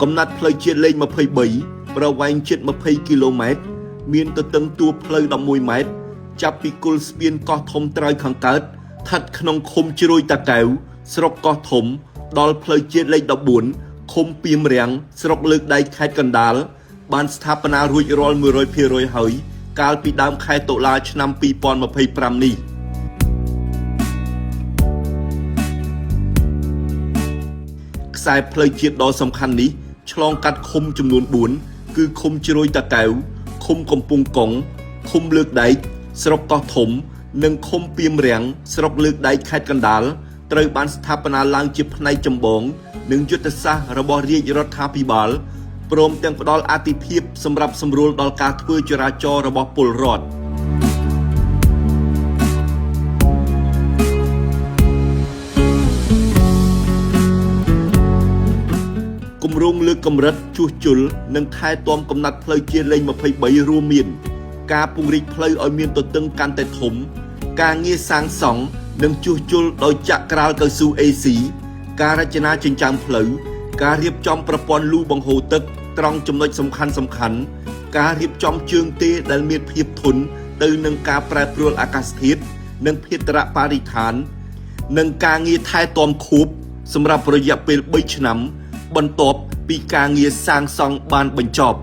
កំណត់ផ្លូវជាតិលេខ23ប្រវែងជិត20គីឡូម៉ែត្រមានទទឹងតួផ្លូវ11ម៉ែត្រចាប់ពីគល់ស្ពានកោះធំត្រើយខាងកើតស្ថិតក្នុងឃុំជ្រោយតាកែវស្រុកកោះធំដល់ផ្លូវជាតិលេខ14ឃុំពីមរាំងស្រុកលើកដៃខេត្តកណ្ដាលបានស្ថាបនារួចរាល់ 100% ហើយកាលពីដើមខែតុលាឆ្នាំ2025នេះខ្សែផ្លូវជាតិដ៏សំខាន់នេះឆ្លងកាត់ឃុំចំនួន4គឺឃុំជ្រោយតាកែវឃុំកំពង់កុងឃុំលើកដែកស្រុកកោះធំនិងឃុំពីមរាំងស្រុកលើកដែកខេត្តកណ្ដាលត្រូវបានស្ថាបនាឡើងជាផ្នែកចម្បងនិងយុទ្ធសាស្ត្ររបស់រាជរដ្ឋាភិបាលព្រមទាំងផ្ដល់អាទិភាពសម្រាប់សម្រួលដល់ការធ្វើចរាចរណ៍របស់ពលរដ្ឋគម្រោងលើកកម្រិតជួសជុលនិងថែទាំកំណត់ផ្លូវជាតិលេខ23រួមមានការពង្រីកផ្លូវឲ្យមានទទឹងកាន់តែធំការងារសាងសង់និងជួសជុលដោយចាក់ក្រាលកៅស៊ូ AC ការរចនាចិញ្ចើមផ្លូវការរៀបចំប្រព័ន្ធលូបង្ហូរទឹកត្រង់ចំណុចសំខាន់ការរៀបចំជើងទេដែលមានភាពធន់ទៅនឹងការប្រែប្រួលអាកាសធាតុនិងភាវៈបរិស្ថាននិងការងារថែទាំខួបសម្រាប់រយៈពេល3ឆ្នាំបន្ទាប់ពីការងារសាងសង់បានបញ្ចប់